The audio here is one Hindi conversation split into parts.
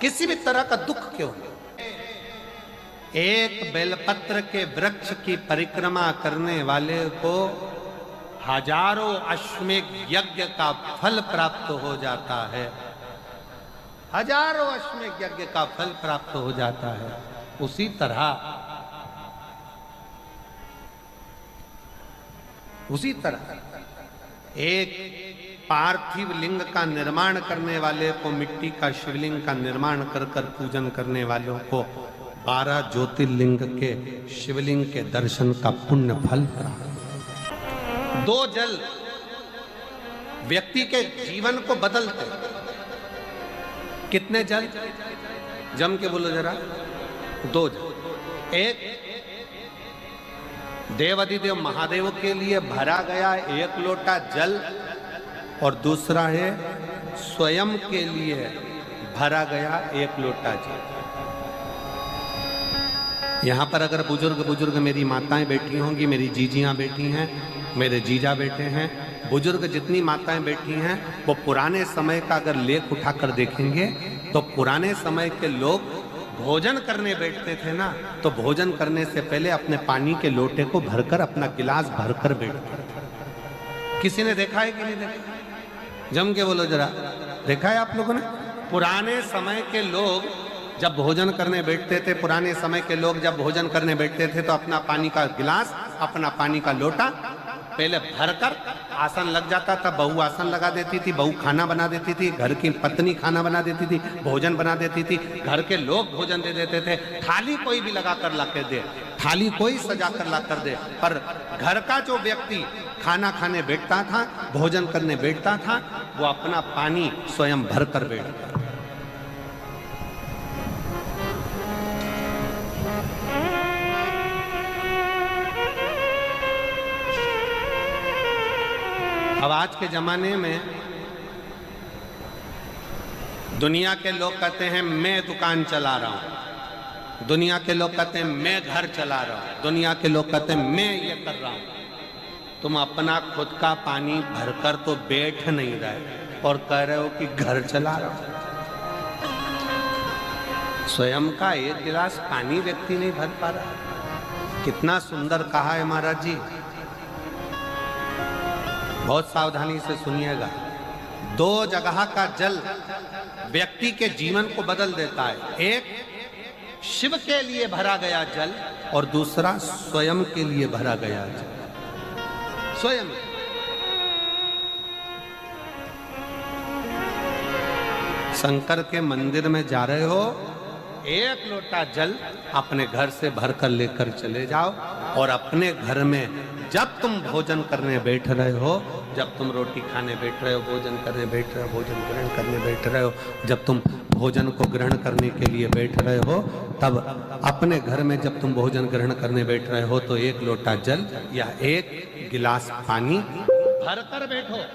किसी भी तरह का दुख क्यों हो। एक बेलपत्र के वृक्ष की परिक्रमा करने वाले को हजारों अश्वमेध यज्ञ का फल प्राप्त हो जाता है। हजारों अश्वमेध यज्ञ का फल प्राप्त हो जाता है। उसी तरह एक पार्थिव लिंग का निर्माण करने वाले को, मिट्टी का शिवलिंग का निर्माण कर कर पूजन करने वालों को 12 ज्योतिर्लिंग के शिवलिंग के दर्शन का पुण्य फल प्राप्त। 2 जल व्यक्ति के जीवन को बदलते। कितने जल? जम के बोलो जरा। 2 जल। एक देवाधिदेव महादेव के लिए भरा गया 1 लोटा जल और दूसरा है स्वयं के लिए भरा गया 1 लोटा जल। यहां पर अगर बुजुर्ग मेरी माताएं बैठी होंगी, मेरी जीजियां बैठी हैं, मेरे जीजा बैठे हैं, बुजुर्ग जितनी माताएं बैठी हैं, वो पुराने समय का अगर लेख उठाकर देखेंगे तो पुराने समय के लोग भोजन करने बैठते थे ना, तो भोजन करने से पहले अपने पानी के लोटे को भरकर, अपना गिलास भरकर बैठते थे। किसी ने देखा है कि नहीं देखा? जम के बोलो जरा। देखा है आप लोगों ने? पुराने समय के लोग जब भोजन करने बैठते थे, पुराने समय के लोग जब भोजन करने बैठते थे तो अपना पानी का गिलास, अपना पानी का लोटा पहले भरकर आसन लग जाता था। बहू आसन लगा देती थी, बहू खाना बना देती थी, घर की पत्नी खाना बना देती थी, भोजन बना देती थी, घर के लोग भोजन दे देते थे। थाली कोई भी लगा कर ला कर दे, थाली कोई सजा कर ला कर दे, पर घर का जो व्यक्ति खाना खाने बैठता था, भोजन करने बैठता था, वो अपना पानी स्वयं भर कर बैठता। अब आज के जमाने में दुनिया के लोग कहते हैं मैं दुकान चला रहा हूं, दुनिया के लोग कहते हैं मैं घर चला रहा हूं, दुनिया के लोग कहते हैं मैं ये कर रहा हूं। तुम अपना खुद का पानी भरकर तो बैठ नहीं रहे और कह रहे हो कि घर चला रहा हूं। स्वयं का 1 गिलास पानी व्यक्ति नहीं भर पा रहा। कितना सुंदर कहा है महाराज जी। बहुत सावधानी से सुनिएगा। 2 जगह का जल व्यक्ति के जीवन को बदल देता है। एक शिव के लिए भरा गया जल और दूसरा स्वयं के लिए भरा गया जल। स्वयं शंकर के मंदिर में जा रहे हो, 1 लोटा जल अपने घर से भरकर लेकर चले जाओ और अपने घर में जब तुम भोजन करने बैठ रहे हो, जब तुम रोटी खाने बैठ रहे हो, भोजन करने बैठ रहे हो, भोजन ग्रहण करने बैठ रहे हो, जब तुम भोजन को ग्रहण करने के लिए बैठ रहे हो, तब अपने घर में जब तुम भोजन ग्रहण करने बैठ रहे हो तो 1 लोटा जल या 1 गिलास पानी भर कर बैठो।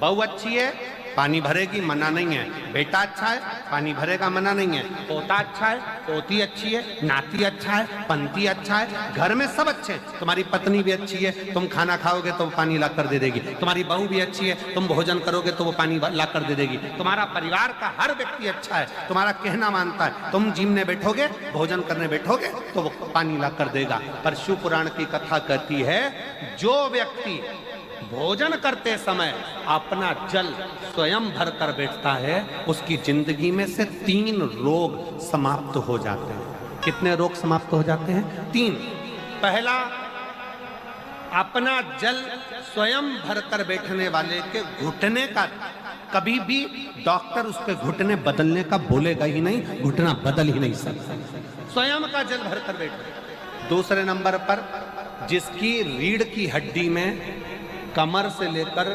बहू अच्छी है, पानी भरेगी, मना नहीं है। बेटा अच्छा है, पानी भरेगा, मना नहीं है। पोता अच्छा है, पोती अच्छी है, नाती अच्छा है, पंती अच्छा है, घर में सब अच्छे हैं। तुम्हारी पत्नी भी अच्छी है, तुम खाना खाओगे तो वो पानी ला कर दे देगी। तुम्हारी बहू भी अच्छी है, तुम भोजन करोगे तो वो पानी ला कर दे देगी। तुम्हारा परिवार का हर व्यक्ति अच्छा है, तुम्हारा कहना मानता है। तुम जिमने बैठोगे, भोजन करने बैठोगे तो वो पानी ला कर देगा। पर शिव पुराण की कथा कहती है, जो व्यक्ति भोजन करते समय अपना जल स्वयं भर कर बैठता है, उसकी जिंदगी में से 3 रोग समाप्त हो जाते हैं। कितने रोग समाप्त हो जाते हैं? 3। पहला, अपना जल स्वयं भर कर बैठने वाले के घुटने का कभी भी डॉक्टर उसके घुटने बदलने का बोलेगा ही नहीं, घुटना बदल ही नहीं सकता। स्वयं का जल भर कर बैठे। दूसरे नंबर पर, जिसकी रीढ़ की हड्डी में कमर से लेकर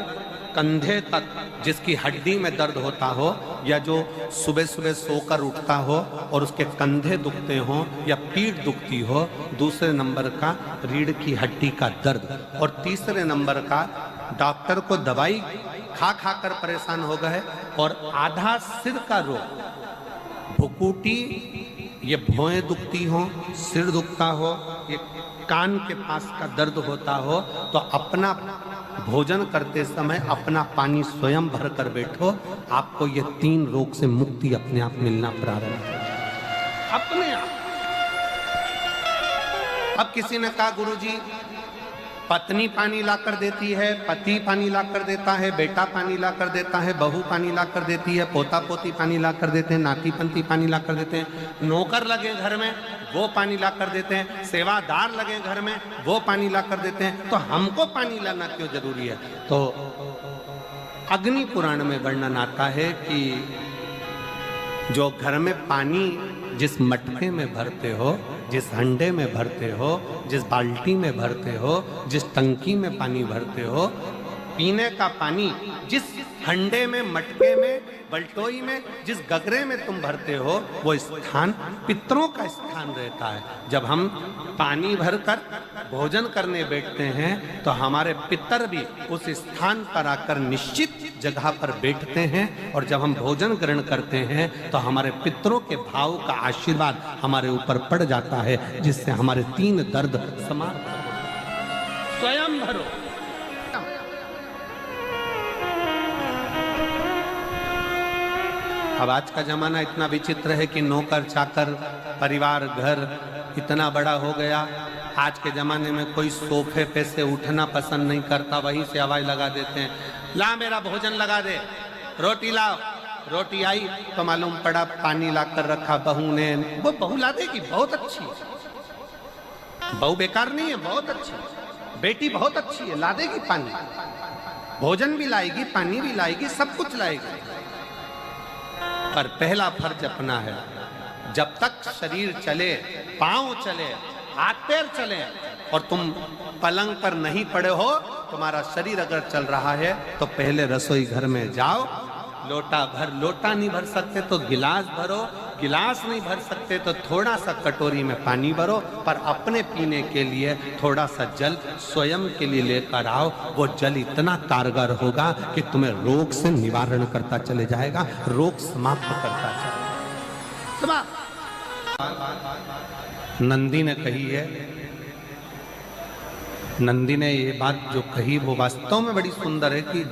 कंधे तक जिसकी हड्डी में दर्द होता हो, या जो सुबह सुबह सोकर उठता हो और उसके कंधे दुखते हो या पीठ दुखती हो। दूसरे नंबर का रीढ़ की हड्डी का दर्द। और तीसरे नंबर का, डॉक्टर को दवाई खा खा कर परेशान हो गए और आधा सिर का रोग, भुकुटी, ये भौएं दुखती हो, सिर दुखता हो, ये कान के पास का दर्द होता हो, तो अपना भोजन करते समय अपना पानी स्वयं भर कर बैठो, आपको ये 3 रोग से मुक्ति अपने आप मिलना प्रारंभ हो, अपने आप। अब किसी ने कहा गुरुजी पत्नी पानी ला कर देती है, पति पानी ला कर देता है, बेटा पानी ला कर देता है, बहू पानी ला कर देती है, पोता पोती पानी ला कर देते हैं, नाती पंती पानी ला कर देते हैं, नौकर लगे घर में वो पानी ला कर देते हैं, सेवादार लगे घर में वो पानी ला कर देते हैं, तो हमको पानी लाना क्यों जरूरी है? तो अग्नि पुराण में वर्णन आता है कि जो घर में पानी जिस मटके में भरते हो, जिस हंडे में भरते हो, जिस बाल्टी में भरते हो, जिस टंकी में पानी भरते हो, पीने का पानी जिस हंडे में, मटके में, बल्टोई में, जिस गगरे में तुम भरते हो, वो स्थान पितरों का स्थान रहता है। जब हम पानी भरकर भोजन करने बैठते हैं तो हमारे पितर भी उस स्थान पर आकर निश्चित जगह पर बैठते हैं, और जब हम भोजन ग्रहण करते हैं तो हमारे पितरों के भाव का आशीर्वाद हमारे ऊपर पड़ जाता है, जिससे हमारे 3 दर्द समाप्त हो। स्वयं भरो। अब आज का जमाना इतना विचित्र है कि नौकर चाकर, परिवार, घर इतना बड़ा हो गया। आज के जमाने में कोई सोफे पे से उठना पसंद नहीं करता, वहीं से आवाज लगा देते हैं, ला मेरा भोजन लगा दे, रोटी लाओ। रोटी आई तो मालूम पड़ा पानी ला कर रखा बहू ने। वो बहू ला देगी, बहुत अच्छी, बहू बेकार नहीं है, बहुत अच्छी बेटी, बहुत अच्छी है, ला देगी पानी, भोजन भी लाएगी, पानी भी लाएगी, सब कुछ लाएगी। पर पहला फर्ज अपना है, जब तक शरीर चले, पांव चले, हाथ पैर चले और तुम पलंग पर नहीं पड़े हो, तुम्हारा शरीर अगर चल रहा है तो पहले रसोई घर में जाओ, लोटा भर, लोटा नहीं भर सकते तो गिलास भरो, गिलास नहीं भर सकते तो थोड़ा सा कटोरी में पानी भरो, पर अपने पीने के लिए थोड़ा सा जल स्वयं के लिए लेकर आओ। वो जल इतना कारगर होगा कि तुम्हें रोग से निवारण करता चले जाएगा, रोग समाप्त करता चलेगा। नंदी ने कही है, नंदी ने ये बात जो कही वो वास्तव में बड़ी सुंदर है कि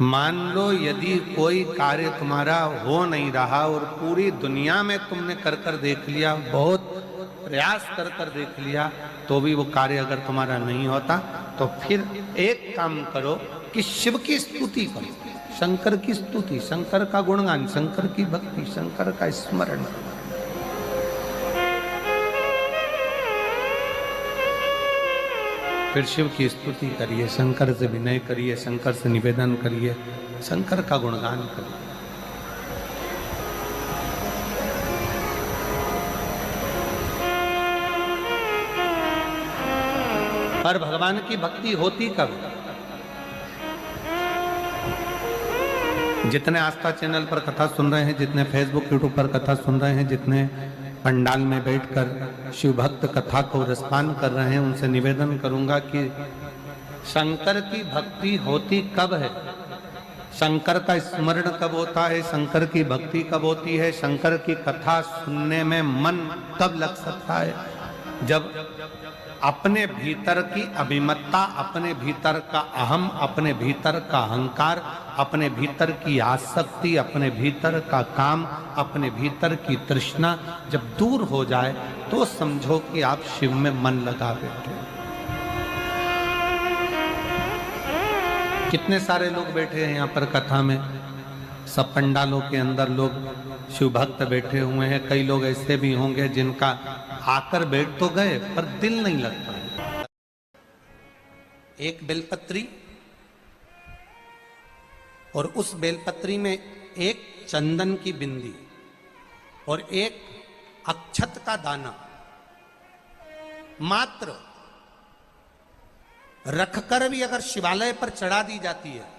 मान लो यदि कोई कार्य तुम्हारा हो नहीं रहा और पूरी दुनिया में तुमने कर कर देख लिया, बहुत प्रयास कर कर देख लिया, तो भी वो कार्य अगर तुम्हारा नहीं होता, तो फिर एक काम करो कि शिव की स्तुति करो, शंकर की स्तुति, शंकर का गुणगान, शंकर की भक्ति, शंकर का स्मरण। फिर शिव की स्तुति करिए, शंकर से विनय करिए, शंकर से निवेदन करिए, शंकर का गुणगान करिए। पर भगवान की भक्ति होती कब? जितने आस्था चैनल पर कथा सुन रहे हैं, जितने फेसबुक यूट्यूब पर कथा सुन रहे हैं, जितने पंडाल में बैठकर शिव भक्त कथा को रसपान कर रहे हैं, उनसे निवेदन करूंगा कि शंकर की भक्ति होती कब है, शंकर का स्मरण कब होता है, शंकर की भक्ति कब होती है, शंकर की कथा सुनने में मन कब लग सकता है? जब अपने भीतर की अभिमत्ता, अपने भीतर का अहम, अपने भीतर का अहंकार, अपने भीतर की आसक्ति, अपने भीतर का काम, अपने भीतर की तृष्णा जब दूर हो जाए तो समझो कि आप शिव में मन लगा बैठे। कितने सारे लोग बैठे हैं यहाँ पर कथा में, सब पंडालों के अंदर लोग शिव भक्त बैठे हुए हैं। कई लोग ऐसे भी होंगे जिनका आकर बैठ तो गए पर दिल नहीं लगता। एक बेलपत्री और उस बेलपत्री में एक चंदन की बिंदी और एक अक्षत का दाना मात्र रखकर भी अगर शिवालय पर चढ़ा दी जाती है,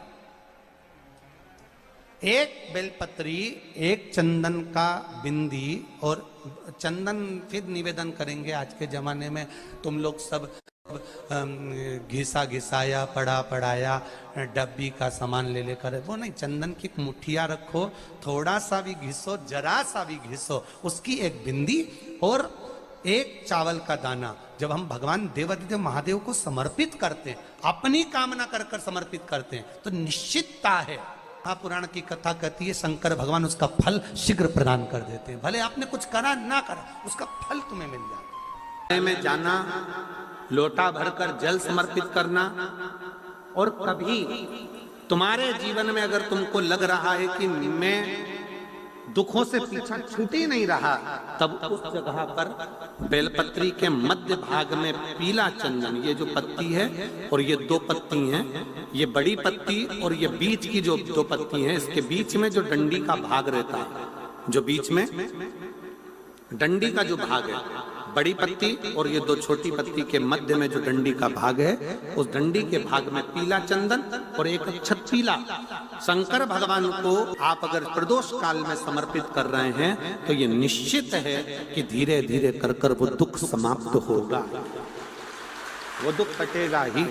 एक बेलपत्री, एक चंदन का बिंदी, और चंदन फिर निवेदन करेंगे। आज के जमाने में तुम लोग सब घिसा घिसाया, पढ़ा पढ़ाया, डब्बी का सामान ले लेकर, वो नहीं, चंदन की मुठिया रखो, थोड़ा सा भी घिसो, जरा सा भी घिसो, उसकी एक बिंदी और एक चावल का दाना जब हम भगवान देवादिदेव महादेव को समर्पित करते हैं, अपनी कामना कर कर समर्पित करते हैं, तो निश्चितता है। पुराण की कथा कहती है शंकर भगवान उसका फल शीघ्र प्रदान कर देते हैं। भले आपने कुछ करा ना करा, उसका फल तुम्हें मिल जाता है। में जाना, लोटा भरकर जल समर्पित करना, और कभी तुम्हारे जीवन में अगर तुमको लग रहा है कि मैं दुखों से पीछा छूट ही नहीं रहा, तब उस जगह पर बेलपत्री के मध्य भाग में पीला चंदन, ये जो पत्ती है और ये दो पत्ती हैं, ये बड़ी पत्ती और ये बीच की जो दो पत्ती हैं, इसके बीच में जो डंडी का भाग रहता है, जो बीच में डंडी का जो भाग है, बड़ी पत्ती और ये दो छोटी पत्ती के मध्य में जो डंडी का भाग है, उस डंडी के भाग में पीला चंदन और एक अक्षत पीला शंकर भगवान को आप अगर प्रदोष काल में समर्पित कर रहे हैं, तो ये निश्चित है कि धीरे धीरे कर कर वो दुख समाप्त होगा, वो दुख कटेगा ही।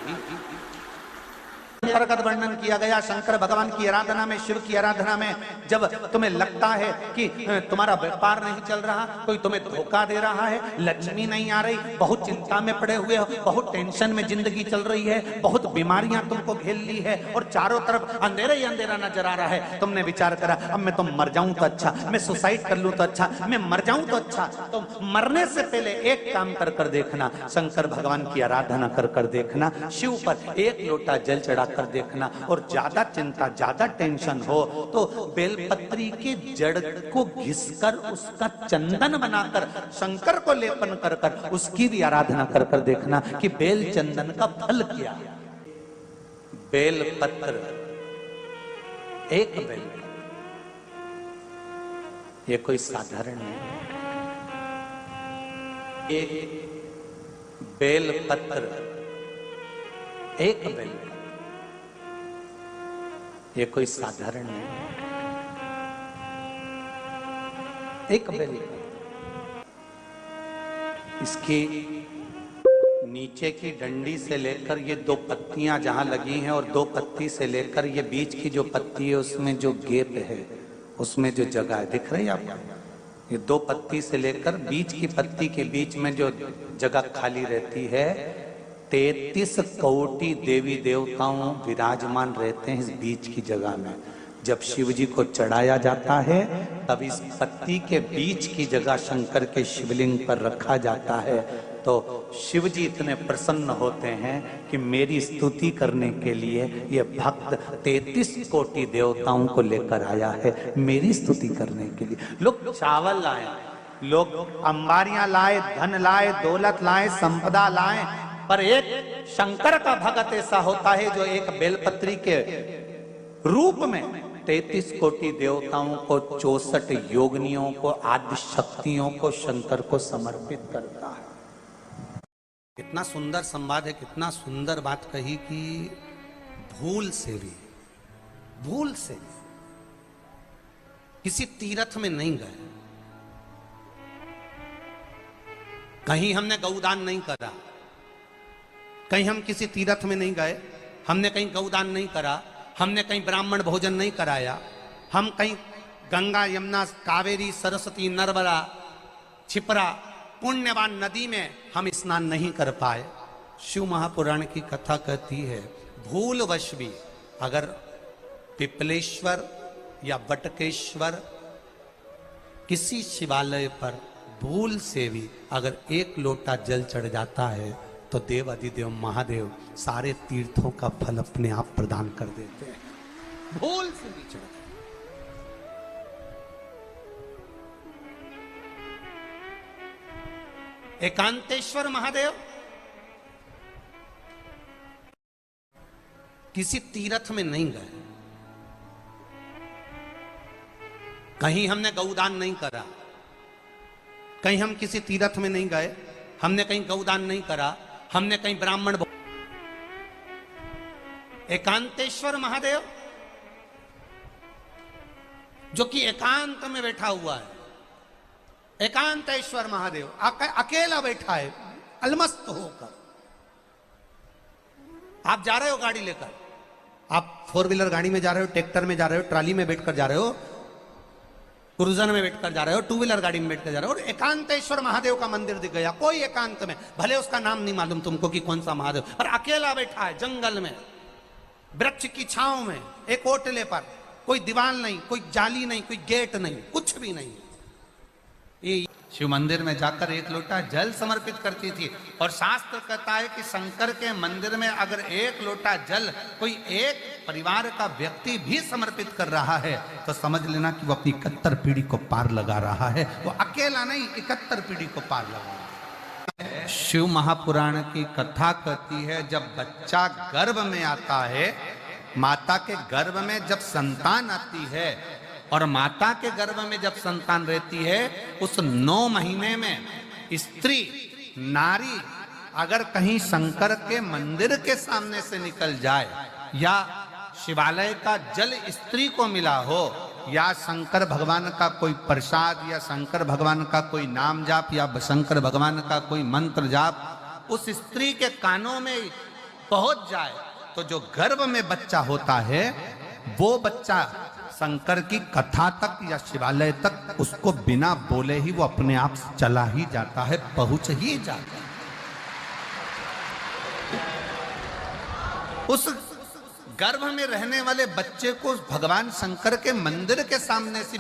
प्रकट वर्णन किया गया शंकर भगवान की आराधना में, शिव की आराधना में। जब तुम्हें लगता है कि तुम्हारा व्यापार नहीं चल रहा, कोई तुम्हें धोखा दे रहा है, लक्ष्मी नहीं आ रही, बहुत चिंता में पड़े हुए हो, बहुत टेंशन में जिंदगी चल रही है, बहुत बीमारियां तुमको घेर ली है और चारों तरफ अंधेरा ही अंधेरा नजर आ रहा है, तुमने विचार करा अब मैं तो मर जाऊं तो अच्छा, मैं सुसाइड कर लूं तो अच्छा, मैं मर जाऊं तो अच्छा। तो मरने से पहले एक काम कर कर देखना, शंकर भगवान की आराधना कर कर देखना, शिव पर एक लोटा जल चढ़ा कर देखना, और ज्यादा चिंता ज्यादा टेंशन हो तो बेलपत्री के जड़ को घिसकर उसका चंदन बनाकर शंकर को लेपन कर कर उसकी भी आराधना कर कर देखना कि बेल चंदन का फल क्या। बेलपत्र, एक बेल, ये कोई साधारण नहीं, एक बेलपत्र, एक बेल, ये कोई साधारण नहीं, एक बेल। इसकी नीचे की डंडी से लेकर ये दो पत्तियां जहां लगी हैं, और दो पत्ती से लेकर ये बीच की जो पत्ती है उसमें जो गैप है, उसमें जो जगह है, दिख रही है आपको? ये दो पत्ती से लेकर बीच की पत्ती के बीच में जो जगह खाली रहती है, 33 कोटि देवी देवताओं विराजमान रहते हैं इस बीच की जगह में। जब शिव जी को चढ़ाया जाता है तब इस पत्ती के बीच की जगह शंकर के शिवलिंग पर रखा जाता है, तो शिव जी इतने प्रसन्न होते हैं कि मेरी स्तुति करने के लिए ये भक्त 33 कोटि देवताओं को लेकर आया है, मेरी स्तुति करने के लिए। लोग चावल लाए, लोग अंबारियां लाए, धन लाए, दौलत लाए, संपदा लाए, पर एक शंकर का भगत ऐसा होता है जो एक बेलपत्री के रूप में 33 कोटि देवताओं को, 64 योगिनियों को, आदि शक्तियों को शंकर को समर्पित करता है। कितना सुंदर संवाद है, कितना सुंदर बात कही कि भूल से भी किसी तीर्थ में नहीं गए, कहीं हमने गौदान नहीं करा, कहीं हम किसी तीर्थ में नहीं गए, हमने कहीं गौदान नहीं करा, हमने कहीं ब्राह्मण भोजन नहीं कराया, हम कहीं गंगा यमुना कावेरी सरस्वती नर्मदा छिपरा पुण्यवान नदी में हम स्नान नहीं कर पाए। शिव महापुराण की कथा कहती है भूलवश भी अगर पिपलेश्वर या बटकेश्वर किसी शिवालय पर भूल से भी अगर एक लोटा जल चढ़ जाता है तो देव अधिदेव महादेव सारे तीर्थों का फल अपने आप प्रदान कर देते हैं। भूल से भी चढ़ एकांतेश्वर महादेव किसी तीर्थ में नहीं गए, कहीं हमने गौदान नहीं करा, कहीं हम किसी तीर्थ में नहीं गए, हमने कहीं गौदान नहीं करा, हमने कहीं ब्राह्मण। एकांतेश्वर महादेव जो कि एकांत में बैठा हुआ है, एकांतेश्वर महादेव अकेला बैठा है अलमस्त होकर। आप जा रहे हो गाड़ी लेकर, आप 4 व्हीलर गाड़ी में जा रहे हो, ट्रैक्टर में जा रहे हो, ट्राली में बैठकर जा रहे हो, क्रूजर में बैठकर जा रहे हो, टू व्हीलर गाड़ी में बैठकर जा रहे हो और एकांतेश्वर महादेव का मंदिर दिख गया, कोई एकांत में, भले उसका नाम नहीं मालूम तुमको कि कौन सा महादेव, और अकेला बैठा है जंगल में, वृक्ष की छांव में, एक ओटले पर, कोई दीवार नहीं, कोई जाली नहीं, कोई गेट नहीं, कुछ भी नहीं। ये शिव मंदिर में जाकर एक लोटा जल समर्पित करती थी। और शास्त्र कहता है कि शंकर के मंदिर में अगर एक लोटा जल कोई एक परिवार का व्यक्ति भी समर्पित कर रहा है तो समझ लेना कि वो अपनी 71 पीढ़ी को पार लगा रहा है। वो अकेला नहीं, 71 पीढ़ी को पार लगा रहा है। शिव महापुराण की कथा कहती है, जब बच्चा गर्भ में आता है, माता के गर्भ में जब संतान आती है और माता के गर्भ में जब संतान रहती है, उस 9 महीने में स्त्री नारी अगर कहीं शंकर के मंदिर के सामने से निकल जाए, या शिवालय का जल स्त्री को मिला हो, या शंकर भगवान का कोई प्रसाद, या शंकर भगवान का कोई नाम जाप, या शंकर भगवान का कोई मंत्र जाप उस स्त्री के कानों में पहुंच जाए, तो जो गर्भ में बच्चा होता है वो बच्चा शंकर की कथा तक या शिवालय तक उसको बिना बोले ही वो अपने आप चला ही जाता है, पहुंच ही जाता है। उस गर्भ में रहने वाले बच्चे को भगवान शंकर के मंदिर के सामने से भी